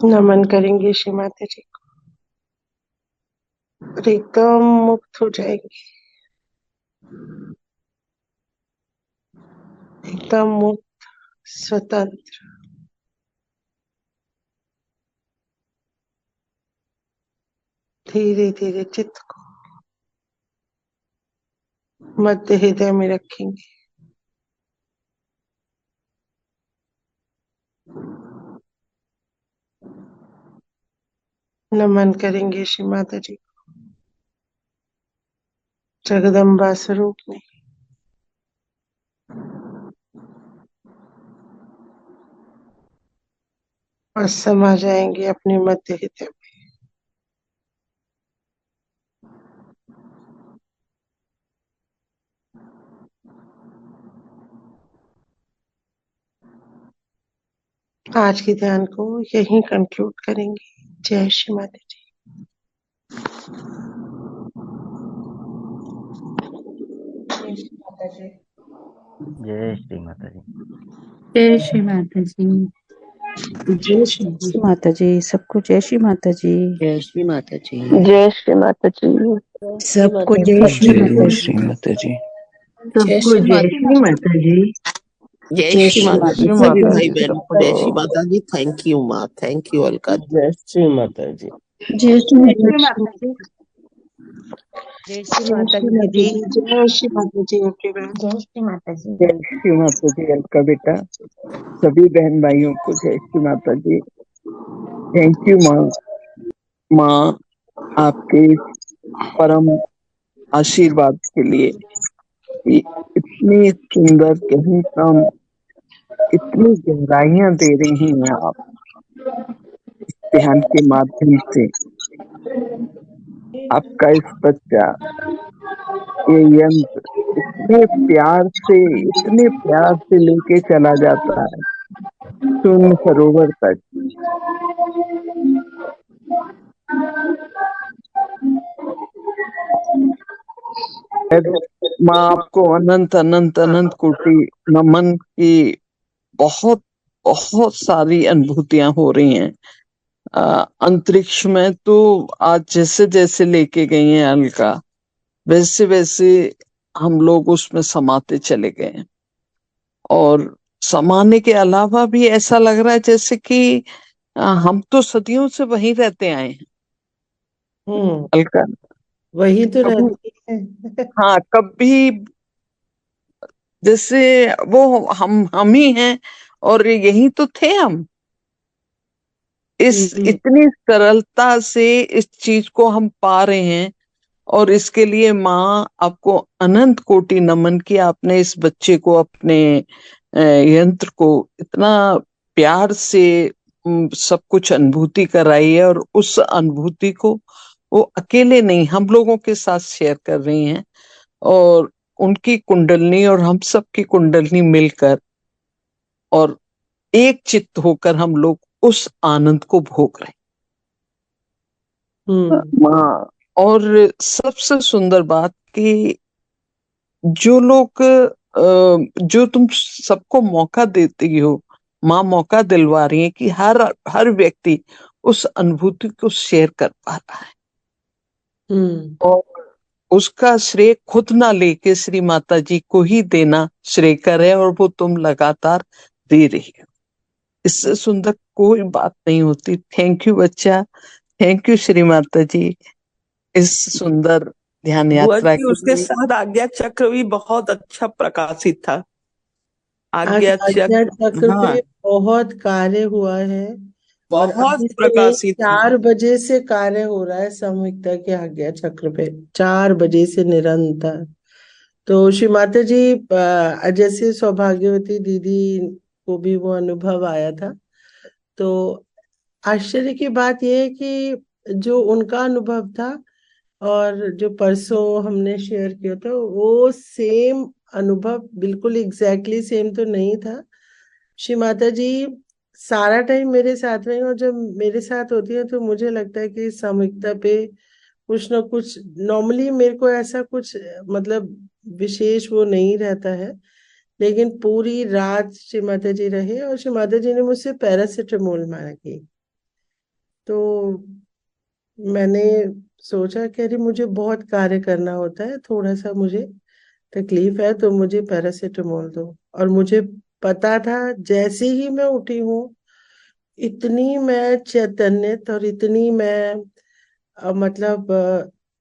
नमन करेंगे श्री माता जी को और एकदम मुक्त हो जाएंगे, एकदम मुक्त, स्वतंत्र। धीरे धीरे चित्त को मध्य हृदय में रखेंगे। नमन करेंगे श्री माता जी को जगदम्बा स्वरूप में। और समा जाएंगे अपने मध्य हृदय में। आज के ध्यान को यहीं कंक्लूड करेंगे। जय श्री माता जी। जय श्री माता जी। जय श्री माता जी। जय श्री माता जी। जय श्री श्री माता जी, सबको जय श्री माता जी। जय श्री माता जी। जय श्री माता जी। सबको जय श्री माता जी। श्री माता जी। सबको जय श्री माता जी। जय जय श्री श्री माता माता जी। जी। सभी भाई बहनों को जय श्री माता जी। थैंक यू माँ, थैंक यू अलका जी। जय श्री माता जी। जय श्री माता जी। जय श्री जय माता श्री जी माता दीदी। जी। जय श्री माता जी everyone। जय श्री माता जी। जय श्री माता जी अलका बेटा। सभी बहन भाइयों को जय श्री माता जी। थैंक यू माँ। माँ, आपके परम आशीर्वाद के लिए कि इतनी सुंदर कहीं कम इतनी गहराइयां दे रही हैं आप ध्यान के माध्यम से। आपका इस बच्चा ये यंत्र इतने प्यार से लेके चला जाता है शून्य सरोवर तक। माँ, आपको अनंत अनंत अनंत कोटि नमन की बहुत बहुत सारी अनुभूतियां हो रही हैं। अंतरिक्ष में तो आज जैसे जैसे लेके गई हैं अलका, वैसे वैसे हम लोग उसमें समाते चले गए हैं। और समाने के अलावा भी ऐसा लग रहा है जैसे कि हम तो सदियों से वहीं रहते आए हैं अलका। वही तो कभी रहती है। हाँ, कभी जैसे वो हम ही हैं और यही तो थे हम। इस इतनी सरलता से इस चीज को हम पा रहे हैं और इसके लिए माँ आपको अनंत कोटि नमन कि आपने इस बच्चे को अपने यंत्र को इतना प्यार से सब कुछ अनुभूति कराई है और उस अनुभूति को वो अकेले नहीं हम लोगों के साथ शेयर कर रही हैं और उनकी कुंडलनी और हम सब की कुंडलनी मिलकर और एक चित्त होकर हम लोग उस आनंद को भोग रहे हैं। माँ, और सबसे सुंदर बात कि जो लोग जो तुम सबको मौका देती हो, माँ मौका दिलवा रही है कि हर व्यक्ति उस अनुभूति को शेयर कर पा रहा है और उसका श्रेय खुद ना लेके श्री माता जी को ही देना श्रेय कर है और वो तुम लगातार दे रही हो। इससे सुंदर कोई बात नहीं होती। थैंक यू बच्चा, थैंक यू श्री माता जी इस सुंदर ध्यान यात्रा के उसके लिए। साथ आज्ञा चक्र भी बहुत अच्छा प्रकाशित था। आज्ञा चक्र पे बहुत कार्य हुआ है। बहुत प्रकाशित 4 बजे से कार्य हो रहा है सामूहिकता के आज्ञा चक्र पे, 4 बजे से निरंतर। तो श्री माता जी जैसे सौभाग्यवती दीदी को भी वो अनुभव आया था। तो आश्चर्य की बात यह है कि जो उनका अनुभव था और जो परसों हमने शेयर किया था वो सेम अनुभव बिल्कुल एग्जैक्टली सेम तो नहीं था। श्री माता जी सारा टाइम मेरे साथ रही और जब मेरे साथ होती है तो मुझे लगता है कि सामूहिकता पे कुछ ना कुछ नॉर्मली मेरे को ऐसा कुछ मतलब विशेष वो नहीं रहता है, लेकिन पूरी रात श्री माता जी रहे और श्री माता जी ने मुझसे पैरासिटामोल मांगी तो मैंने सोचा कि अरे मुझे बहुत कार्य करना होता है, थोड़ा सा मुझे तकलीफ है, तो मुझे पैरासीटामोल दो। और मुझे पता था जैसे ही मैं उठी हूँ, इतनी मैं चैतन्यत और इतनी मैं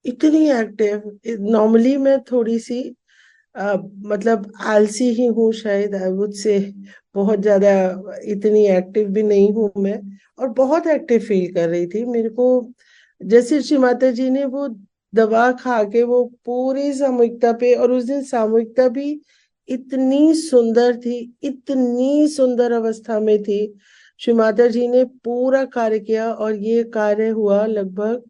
इतनी एक्टिव। नॉर्मली मैं थोड़ी सी अ, आलसी ही हूँ शायद, आई वुड से। बहुत ज्यादा इतनी एक्टिव भी नहीं हूँ मैं। और बहुत एक्टिव फील कर रही थी मेरे को। जैसे श्री माता जी ने वो दवा खा के वो पूरी सामूहिकता पे, और उस दिन सामूहिकता भी इतनी सुंदर थी, इतनी सुंदर अवस्था में थी। श्री माता जी ने पूरा कार्य किया, और ये कार्य हुआ लगभग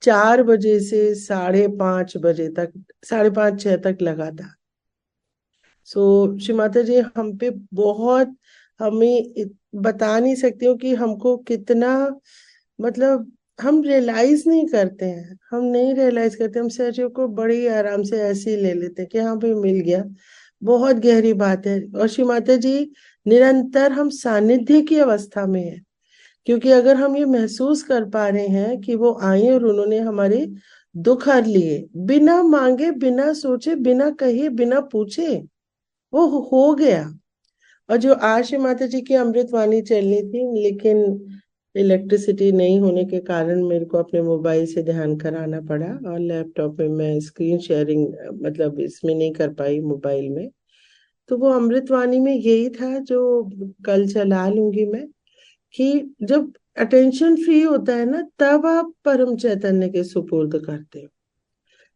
4 बजे से 5:30 बजे तक, 5:30 6 तक लगा था। श्री माता जी हम पे बहुत, बता नहीं सकती हूँ कि हमको कितना, हम रियलाइज नहीं करते हैं, हम नहीं रियलाइज करते, हम सहजों को बड़ी आराम से ऐसे ही ले लेते हैं कि हाँ भाई मिल गया। बहुत गहरी बात है। और श्री माता जी निरंतर हम सानिध्य की अवस्था में है, क्योंकि अगर हम ये महसूस कर पा रहे हैं कि वो आए और उन्होंने हमारे दुख हर लिए, बिना मांगे, बिना सोचे, बिना कहे, बिना पूछे, वो हो गया। और जो आज श्री माता जी की अमृतवाणी चलनी थी, लेकिन इलेक्ट्रिसिटी नहीं होने के कारण मेरे को अपने मोबाइल से ध्यान कराना पड़ा, और लैपटॉप में मैं स्क्रीन शेयरिंग इसमें नहीं कर पाई, मोबाइल में। तो वो अमृतवाणी में यही था जो कल चला लूंगी मैं, कि जब अटेंशन फ्री होता है ना, तब आप परम चैतन्य के सुपुर्द करते हो।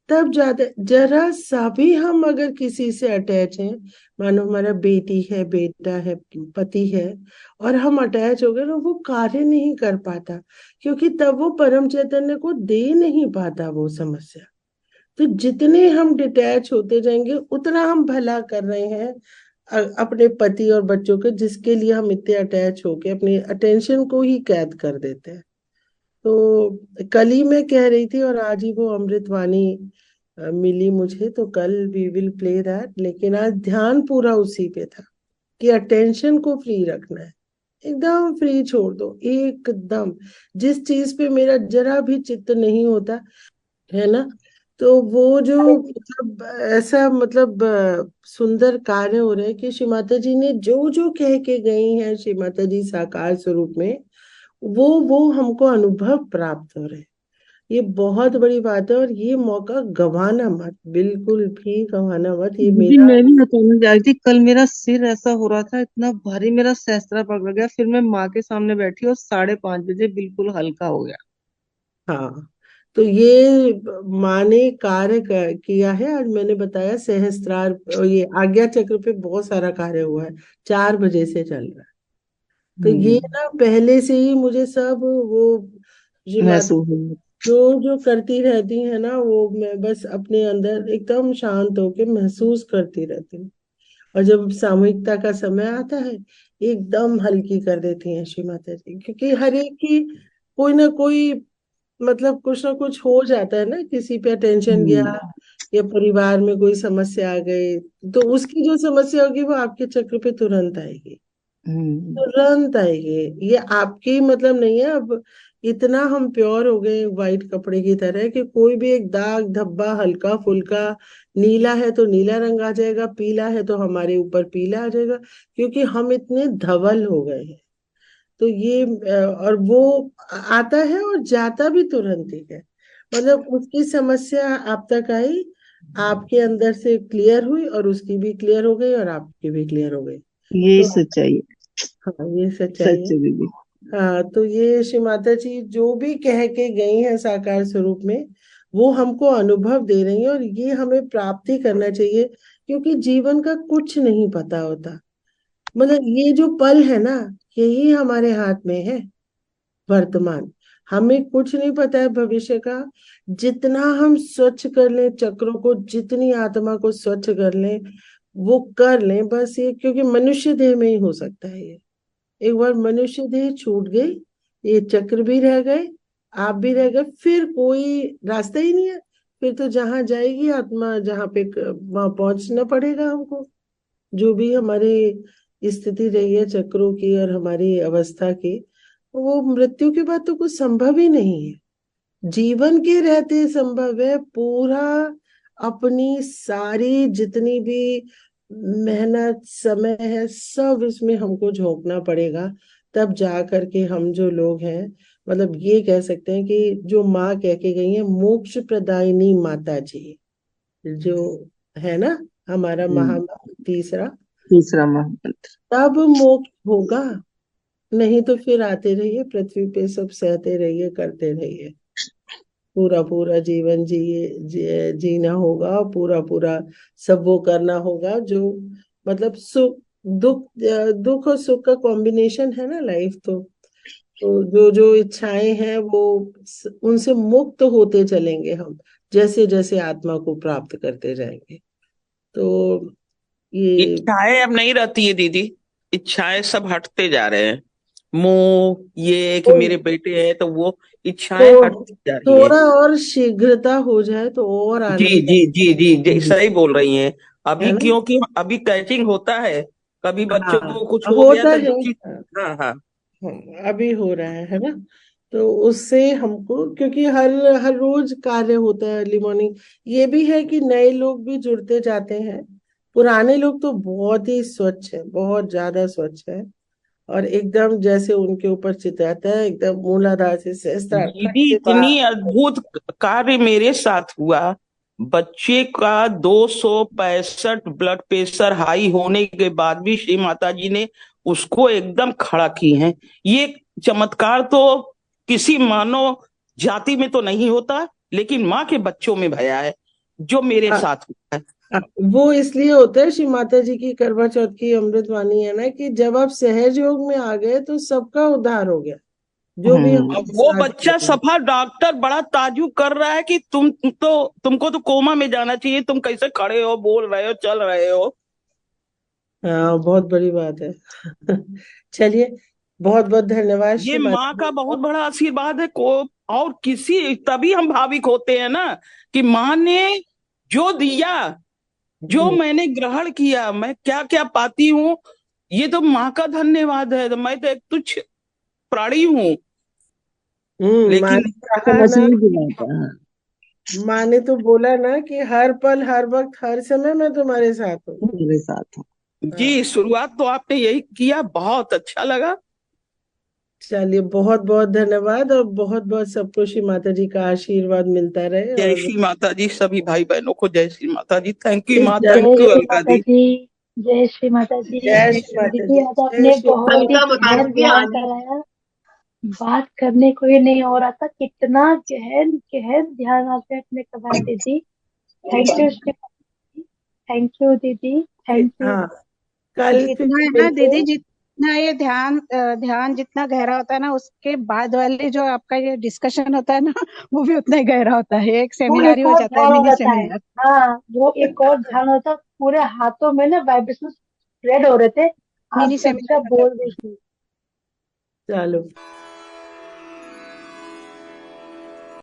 तब ज्यादा, जरा सा भी हम अगर किसी से अटैच हैं, मानो हमारा बेटी है, बेटा है, पति है, और हम अटैच हो गए ना, वो कार्य नहीं कर पाता, क्योंकि तब वो परम चैतन्य को दे नहीं पाता वो समस्या। तो जितने हम डिटैच होते जाएंगे, उतना हम भला कर रहे हैं अपने पति और बच्चों के, जिसके लिए हम इतने अटैच होके अपनी अटेंशन को ही कैद कर देते हैं। तो कल ही मैं कह रही थी, और आज ही वो अमृतवाणी मिली मुझे, तो कल वी विल प्ले दैट। लेकिन आज ध्यान पूरा उसी पे था कि अटेंशन को फ्री रखना है, एकदम फ्री छोड़ दो, एकदम। जिस चीज पे मेरा जरा भी चित्त नहीं होता है ना, तो वो जो ऐसा सुंदर कार्य हो रहे हैं कि श्री माता जी ने जो जो कह के गई हैं, श्री माता जी साकार स्वरूप में, वो हमको अनुभव प्राप्त हो रहे हैं। ये बहुत बड़ी बात है, और ये मौका गंवाना मत, बिल्कुल भी गंवाना मत। ये दीदी मेरा, मैं भी बताना चाह रही थी, कल मेरा सिर ऐसा हो रहा था, इतना भारी, मेरा सहस्त्रा पकड़ गया, फिर मैं माँ के सामने बैठी और 5:30 बजे बिल्कुल हल्का हो गया। हाँ, तो ये माँ ने कार्य किया है। आज मैंने बताया सहस्त्रार, और ये आज्ञा चक्र पे बहुत सारा कार्य हुआ है, 4 बजे से चल रहा है। तो ये ना पहले से ही मुझे सब वो श्री माता महसूस हुआ। जो जो करती रहती है ना, वो मैं बस अपने अंदर एकदम शांत होके महसूस करती रहती हूँ। और जब सामूहिकता का समय आता है, एकदम हल्की कर देती हैं श्री माता जी, क्योंकि हर एक की कोई ना कोई, कुछ ना कुछ हो जाता है ना, किसी पे टेंशन गया, या परिवार में कोई समस्या आ गई, तो उसकी जो समस्या होगी वो आपके चक्र पे तुरंत आएगी, तुरंत आएगी। ये आपकी नहीं है। अब इतना हम प्योर हो गए व्हाइट कपड़े की तरह, कि कोई भी एक दाग धब्बा हल्का फुल्का, नीला है तो नीला रंग आ जाएगा, पीला है तो हमारे ऊपर पीला आ जाएगा, क्योंकि हम इतने धवल हो गए हैं। तो ये और वो आता है और जाता भी तुरंत ही है। उसकी समस्या आप तक आई, आपके अंदर से क्लियर हुई, और उसकी भी क्लियर हो गई, और आपकी भी क्लियर हो गई। ये तो सच्चाई है, हाँ, ये सच्चाई सच है। है दीदी। हाँ, तो ये श्री माता जी जो भी कह के गई हैं साकार स्वरूप में, वो हमको अनुभव दे रही हैं, और ये हमें प्राप्ति करना चाहिए, क्योंकि जीवन का कुछ नहीं पता होता। ये जो पल है ना, यही हमारे हाथ में है, वर्तमान। हमें कुछ नहीं पता है भविष्य का। जितना हम स्वच्छ कर लें चक्रों को, जितनी आत्मा को स्वच्छ कर लें, वो कर लें बस। ये क्योंकि मनुष्य देह में ही हो सकता है ये। एक बार मनुष्य देह छूट गई, ये चक्र भी रह गए, आप भी रह गए, फिर कोई रास्ता ही नहीं है। फिर तो जहां जाएगी आत्मा, जहां पे वहां पहुंचना पड़ेगा हमको। जो भी हमारी स्थिति रही है चक्रों की और हमारी अवस्था की, वो मृत्यु के बाद तो कुछ संभव ही नहीं है। जीवन के रहते संभव है। पूरा अपनी सारी जितनी भी मेहनत समय है सब इसमें हमको झोंकना पड़ेगा, तब जा करके हम जो लोग हैं मतलब ये कह सकते हैं कि जो माँ कह के गई है मोक्ष प्रदायिनी माता जी, जो है ना हमारा महामंत्र तीसरा महामंत्र। तब मोक्ष होगा, नहीं तो फिर आते रहिए पृथ्वी पे, सब सहते रहिए, करते रहिए। पूरा पूरा जीवन जीना होगा, पूरा पूरा सब वो करना होगा जो मतलब सुख दुख, दुख और सुख का कॉम्बिनेशन है ना लाइफ। तो जो जो इच्छाएं हैं वो उनसे मुक्त होते चलेंगे हम, जैसे जैसे आत्मा को प्राप्त करते जाएंगे। तो ये इच्छाएं अब नहीं रहती है दीदी, इच्छाएं सब हटते जा रहे हैं। मोह ये कि मेरे बेटे हैं तो वो इच्छाएं हटती जा रही है। थोड़ा और शीघ्रता हो जाए तो और जी आनंद जी जी जी जी सही बोल रही हैं। है अभी ना। क्योंकि अभी कैचिंग होता है, कभी बच्चों हाँ को कुछ हो गया होता तो है। हाँ हाँ अभी हो रहा है ना। तो उससे हमको क्योंकि हर हर रोज कार्य होता है अर्ली मॉर्निंग। ये भी है कि नए लोग भी जुड़ते जाते हैं, पुराने लोग तो बहुत ही स्वच्छ है, बहुत ज्यादा स्वच्छ है, और एकदम जैसे उनके ऊपर चिताता है एकदम मूलाधार से सहस्त्रार दीदी से इतनी अद्भुत कार्य मेरे साथ हुआ। बच्चे का 265 ब्लड प्रेशर हाई होने के बाद भी श्री माता जी ने उसको एकदम खड़ा की हैं। ये चमत्कार तो किसी मानव जाति में तो नहीं होता, लेकिन माँ के बच्चों में भया है जो मेरे साथ हुआ है। वो इसलिए होता है, श्री माता जी की करवा चौथ की अमृतवाणी है ना कि जब आप सहज योग में आ गए तो सबका उद्धार हो गया। जो भी अब वो बच्चा सफा डॉक्टर बड़ा ताजुब कर रहा है कि तुमको तो कोमा में जाना चाहिए, तुम कैसे खड़े हो, बोल रहे हो, चल रहे हो। हाँ बहुत बड़ी बात है। चलिए बहुत बहुत धन्यवाद ये श्री माँ माता का जी बहुत बड़ा आशीर्वाद है को और किसी तभी हम भाविक होते हैं ना कि माँ ने जो दिया, जो मैंने ग्रहण किया, मैं क्या क्या पाती हूँ, ये तो माँ का धन्यवाद है। मैं तो एक तुच्छ प्राणी हूँ, माँ लेकिन ने कहा ना, माँ ने तो बोला ना कि हर पल हर वक्त हर समय मैं तुम्हारे साथ हूँ। मेरे साथ हूँ। जी शुरुआत तो आपने यही किया, बहुत अच्छा लगा। चलिए बहुत बहुत धन्यवाद, और बहुत बहुत सबको श्री माता जी का आशीर्वाद मिलता रहे। जय और श्री माता जी, सभी भाई बहनों को जय श्री माता जी। थैंक यू इस माँ, जय थैंक यू श्री अलका माता दी। जय श्री माता जी। जय श्री माता दीदी जी, आज जय आपने श्री बहुत ही गहर ध्यान कराया, बात करने को ही नहीं हो रहा था, कितना गहर गहर ध्यान आपने अपने कराया दीदी। Thank you Shri Mata ji, thank you दीदी, थैंक यू। हाँ कल जितना है ना दीदी, जितना ये ध्यान ध्यान जितना गहरा होता है ना, उसके बाद वाले जो आपका ये डिस्कशन होता है ना, वो भी उतना ही गहरा होता है। एक वो सेमिनार ही एक हो और जाता है, ध्यान हो मिनी जाता है। सेमिनार। हाँ वो एक और ध्यान होता है, पूरे हाथों में ना वाइब्रेशन स्प्रेड हो रहे थे, आप मिनी जब सेमिनार जब बोल रही थी। चलो